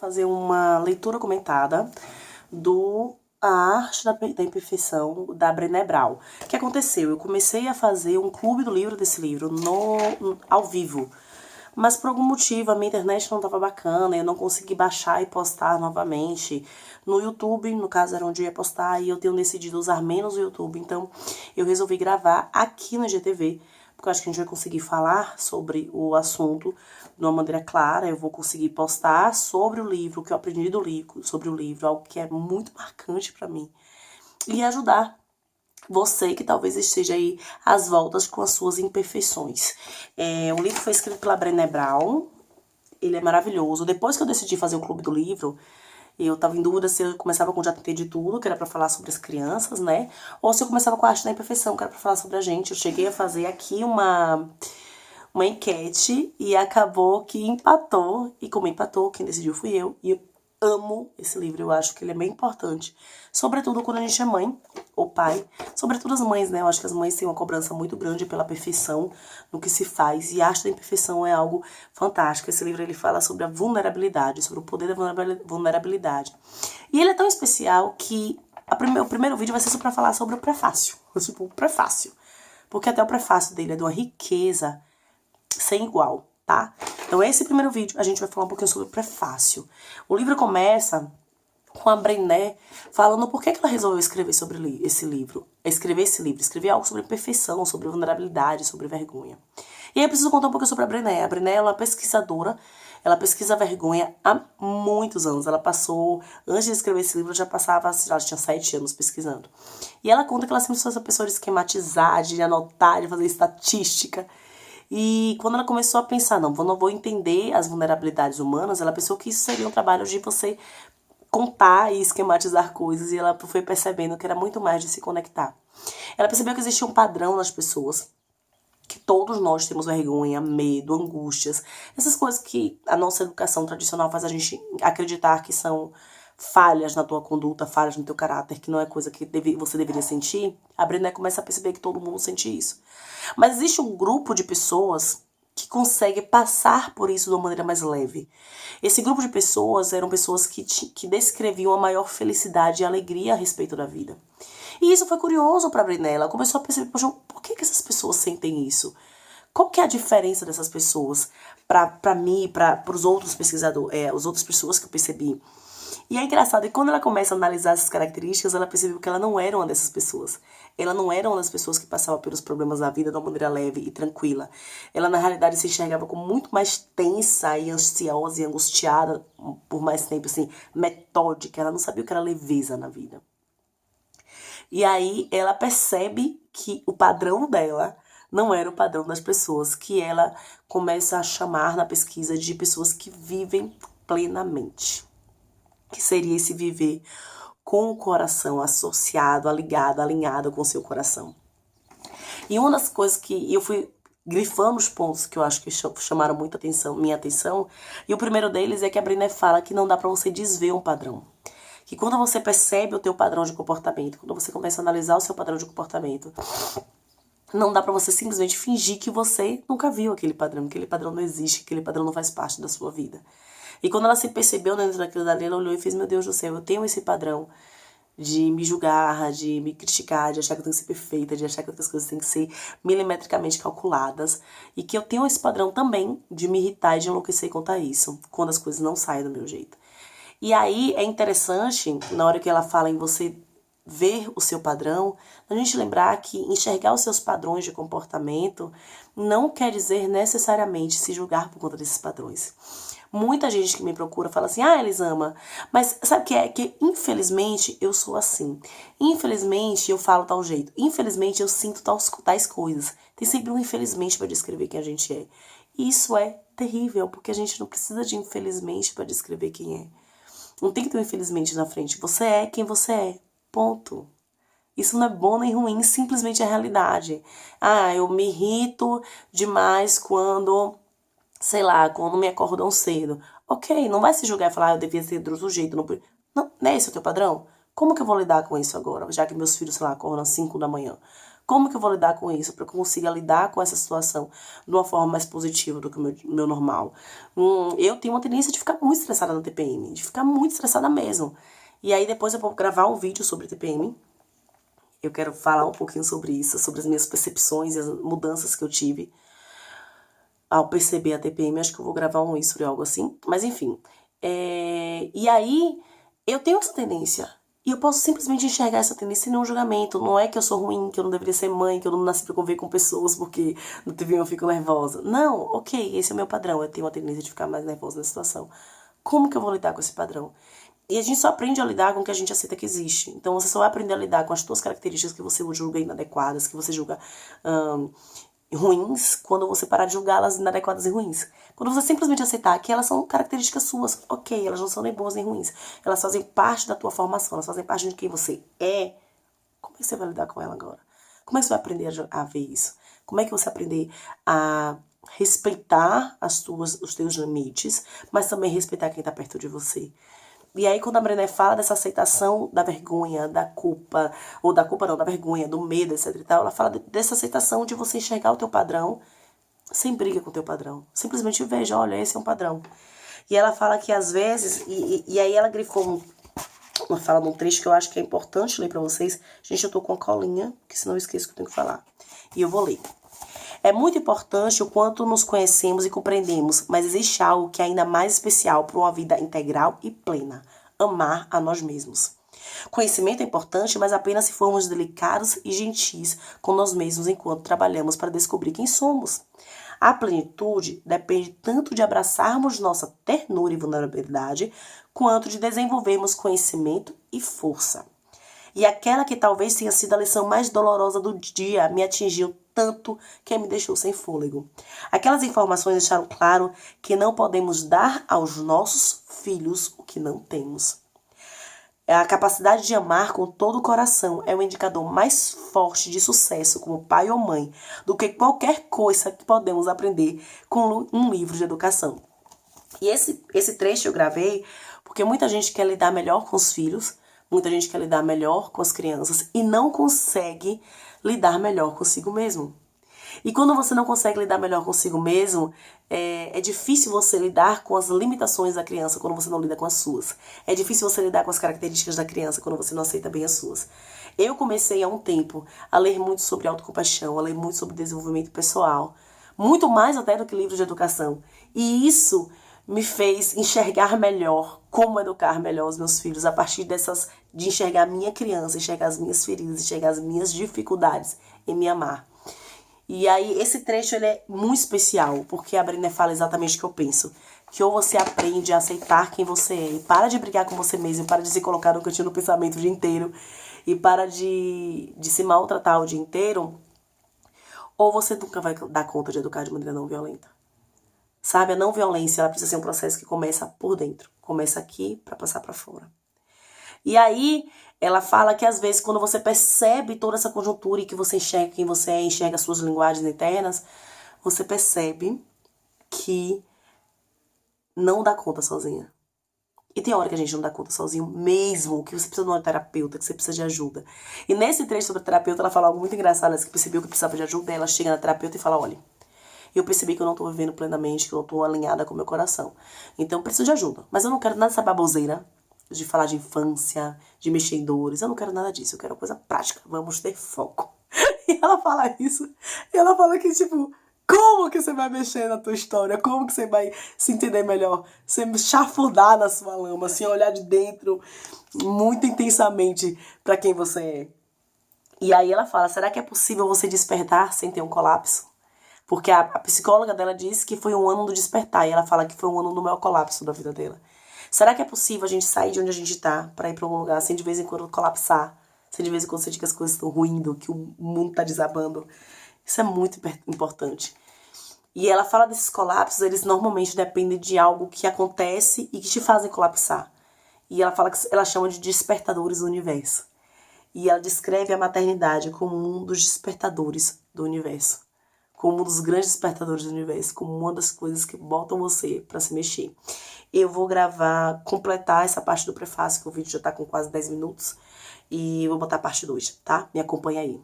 fazer uma leitura comentada do A Arte da Imperfeição, da Brené Brown. O que aconteceu? Eu comecei a fazer um clube do livro desse livro ao vivo. Mas por algum motivo a minha internet não estava bacana, eu não consegui baixar e postar novamente. No YouTube, no caso era onde eu ia postar, e eu tenho decidido usar menos o YouTube. Então eu resolvi gravar aqui no IGTV, porque eu acho que a gente vai conseguir falar sobre o assunto de uma maneira clara. Eu vou conseguir postar sobre o livro, o que eu aprendi do livro, sobre o livro, algo que é muito marcante pra mim. E ajudar você que talvez esteja aí às voltas com as suas imperfeições. O livro foi escrito pela Brené Brown, ele é maravilhoso. Depois que eu decidi fazer o clube do livro, eu tava em dúvida se eu começava com Já Tentei de Tudo, que era pra falar sobre as crianças, né? Ou se eu começava com a Arte da Imperfeição, que era pra falar sobre a gente. Eu cheguei a fazer aqui uma enquete e acabou que empatou. E como empatou, quem decidiu fui eu. E eu amo esse livro, eu acho que ele é bem importante. Sobretudo quando a gente é mãe ou pai. Sobretudo as mães, né? Eu acho que as mães têm uma cobrança muito grande pela perfeição no que se faz. E a arte da imperfeição é algo fantástico. Esse livro ele fala sobre a vulnerabilidade, sobre o poder da vulnerabilidade. E ele é tão especial que o primeiro vídeo vai ser só pra falar sobre o prefácio. Tipo, o prefácio. Porque até o prefácio dele é de uma riqueza sem igual, tá? Então esse primeiro vídeo a gente vai falar um pouquinho sobre o prefácio. O livro começa com a Brené falando por que ela resolveu escrever sobre esse livro. Escrever algo sobre perfeição, sobre vulnerabilidade, sobre vergonha. E aí eu preciso contar um pouquinho sobre a Brené. A Brené é uma pesquisadora, ela pesquisa a vergonha há muitos anos. Ela passou, antes de escrever esse livro, já tinha 7 anos pesquisando. E ela conta que ela sempre foi essa pessoa de esquematizar, de anotar, de fazer estatística. E quando ela começou a pensar, não vou entender as vulnerabilidades humanas, ela pensou que isso seria um trabalho de você contar e esquematizar coisas, e ela foi percebendo que era muito mais de se conectar. Ela percebeu que existia um padrão nas pessoas, que todos nós temos vergonha, medo, angústias, essas coisas que a nossa educação tradicional faz a gente acreditar que são falhas na tua conduta, falhas no teu caráter, que não é coisa que você deveria sentir. A Brené começa a perceber que todo mundo sente isso. Mas existe um grupo de pessoas que consegue passar por isso de uma maneira mais leve. Esse grupo de pessoas eram pessoas que descreviam a maior felicidade e alegria a respeito da vida. E isso foi curioso para a Brené. Ela começou a perceber, poxa, por que essas pessoas sentem isso? Qual que é a diferença dessas pessoas para mim e para os outros pesquisadores, as outras pessoas que eu percebi? E é engraçado, e quando ela começa a analisar essas características, ela percebeu que ela não era uma dessas pessoas. Ela não era uma das pessoas que passava pelos problemas da vida de uma maneira leve e tranquila. Ela, na realidade, se enxergava como muito mais tensa e ansiosa e angustiada por mais tempo, assim, metódica. Ela não sabia o que era leveza na vida. E aí ela percebe que o padrão dela não era o padrão das pessoas, que ela começa a chamar na pesquisa de pessoas que vivem plenamente. Que seria esse viver com o coração associado, alinhado com o seu coração. E uma das coisas que eu fui grifando os pontos que eu acho que chamaram muita minha atenção, e o primeiro deles é que a Brené fala que não dá pra você desver um padrão. Que quando você percebe o teu padrão de comportamento, quando você começa a analisar o seu padrão de comportamento, não dá pra você simplesmente fingir que você nunca viu aquele padrão não existe, que aquele padrão não faz parte da sua vida. E quando ela se percebeu dentro daquilo dali, ela olhou e fez, meu Deus do céu, eu tenho esse padrão de me julgar, de me criticar, de achar que eu tenho que ser perfeita, de achar que outras coisas têm que ser milimetricamente calculadas. E que eu tenho esse padrão também de me irritar e de enlouquecer quanto a isso, quando as coisas não saem do meu jeito. E aí é interessante, na hora que ela fala em você ver o seu padrão, a gente lembrar que enxergar os seus padrões de comportamento não quer dizer necessariamente se julgar por conta desses padrões. Muita gente que me procura fala assim, Elisama, mas sabe o que é? Que infelizmente eu sou assim. Infelizmente eu falo tal jeito. Infelizmente eu sinto tais coisas. Tem sempre um infelizmente para descrever quem a gente é. E isso é terrível, porque a gente não precisa de infelizmente para descrever quem é. Não tem que ter um infelizmente na frente. Você é quem você é. Ponto. Isso não é bom nem ruim, simplesmente é a realidade. Eu me irrito demais quando, sei lá, quando me acordam cedo. Ok, não vai se julgar e falar, eu devia ser de outro jeito. Não é esse o teu padrão? Como que eu vou lidar com isso agora? Já que meus filhos, sei lá, acordam às 5 da manhã. Como que eu vou lidar com isso? Para que eu consiga lidar com essa situação de uma forma mais positiva do que o meu normal. Eu tenho uma tendência de ficar muito estressada na TPM, de ficar muito estressada mesmo. E aí depois eu vou gravar um vídeo sobre TPM. Eu quero falar um pouquinho sobre isso, sobre as minhas percepções e as mudanças que eu tive ao perceber a TPM. Acho que eu vou gravar um isso ou algo assim. Mas enfim. E aí eu tenho essa tendência. E eu posso simplesmente enxergar essa tendência sem nenhum julgamento. Não é que eu sou ruim, que eu não deveria ser mãe, que eu não nasci pra conviver com pessoas porque no TPM eu fico nervosa. Não, ok, esse é o meu padrão. Eu tenho uma tendência de ficar mais nervosa na situação. Como que eu vou lidar com esse padrão? E a gente só aprende a lidar com o que a gente aceita que existe. Então você só vai aprender a lidar com as suas características que você julga inadequadas, que você julga ruins, quando você parar de julgá-las inadequadas e ruins. Quando você simplesmente aceitar que elas são características suas, ok, elas não são nem boas nem ruins. Elas fazem parte da tua formação, elas fazem parte de quem você é. Como é que você vai lidar com ela agora? Como é que você vai aprender a ver isso? Como é que você vai aprender a respeitar os teus limites, mas também respeitar quem está perto de você? E aí, quando a Brené fala dessa aceitação da vergonha, da culpa, ou da culpa não, da vergonha, do medo, etc e tal, ela fala dessa aceitação de você enxergar o teu padrão sem briga com o teu padrão. Simplesmente veja, olha, esse é um padrão. E ela fala que às vezes, e aí ela grifou uma fala num trecho que eu acho que é importante ler pra vocês. Gente, eu tô com a colinha, que senão eu esqueço que eu tenho que falar. E eu vou ler. É muito importante o quanto nos conhecemos e compreendemos, mas existe algo que é ainda mais especial para uma vida integral e plena: amar a nós mesmos. Conhecimento é importante, mas apenas se formos delicados e gentis com nós mesmos enquanto trabalhamos para descobrir quem somos. A plenitude depende tanto de abraçarmos nossa ternura e vulnerabilidade, quanto de desenvolvermos conhecimento e força. E aquela que talvez tenha sido a lição mais dolorosa do dia me atingiu tanto que me deixou sem fôlego. Aquelas informações deixaram claro que não podemos dar aos nossos filhos o que não temos. A capacidade de amar com todo o coração é o indicador mais forte de sucesso como pai ou mãe do que qualquer coisa que podemos aprender com um livro de educação. E esse trecho eu gravei porque muita gente quer lidar melhor com os filhos, muita gente quer lidar melhor com as crianças e não consegue lidar melhor consigo mesmo. E quando você não consegue lidar melhor consigo mesmo, é difícil você lidar com as limitações da criança quando você não lida com as suas. É difícil você lidar com as características da criança quando você não aceita bem as suas. Eu comecei há um tempo a ler muito sobre autocompaixão, a ler muito sobre desenvolvimento pessoal. Muito mais até do que livros de educação. E isso me fez enxergar melhor como educar melhor os meus filhos a partir de enxergar a minha criança, enxergar as minhas feridas, enxergar as minhas dificuldades em me amar. E aí, esse trecho ele é muito especial, porque a Brené fala exatamente o que eu penso. Que ou você aprende a aceitar quem você é, e para de brigar com você mesmo, para de se colocar no cantinho do pensamento o dia inteiro, e para de se maltratar o dia inteiro, ou você nunca vai dar conta de educar de maneira não violenta. Sabe, a não violência, ela precisa ser um processo que começa por dentro. Começa aqui para passar para fora. E aí, ela fala que às vezes quando você percebe toda essa conjuntura e que você enxerga quem você é, enxerga as suas linguagens internas, você percebe que não dá conta sozinha. E tem hora que a gente não dá conta sozinho mesmo, que você precisa de uma terapeuta, que você precisa de ajuda. E nesse trecho sobre a terapeuta, ela fala algo muito engraçado, ela que percebeu que precisava de ajuda, ela chega na terapeuta e fala, olha, eu percebi que eu não tô vivendo plenamente, que eu não tô alinhada com o meu coração. Então eu preciso de ajuda. Mas eu não quero nada dessa baboseira de falar de infância, de mexer em dores. Eu não quero nada disso. Eu quero coisa prática. Vamos ter foco. E ela fala isso. E ela fala que, tipo, como que você vai mexer na tua história? Como que você vai se entender melhor? Você chafurdar na sua lama, assim, olhar de dentro muito intensamente pra quem você é. E aí ela fala, será que é possível você despertar sem ter um colapso? Porque a psicóloga dela disse que foi um ano do despertar. E ela fala que foi um ano do maior colapso da vida dela. Será que é possível a gente sair de onde a gente tá pra ir pra um lugar sem de vez em quando colapsar? Sem de vez em quando sentir que as coisas estão ruindo, que o mundo tá desabando? Isso é muito importante. E ela fala desses colapsos, eles normalmente dependem de algo que acontece e que te fazem colapsar. E ela fala que ela chama de despertadores do universo. E ela descreve a maternidade como um dos despertadores do universo. Como um dos grandes despertadores do universo, como uma das coisas que botam você pra se mexer. Eu vou completar essa parte do prefácio, que o vídeo já tá com quase 10 minutos. E eu vou botar a parte 2, tá? Me acompanha aí.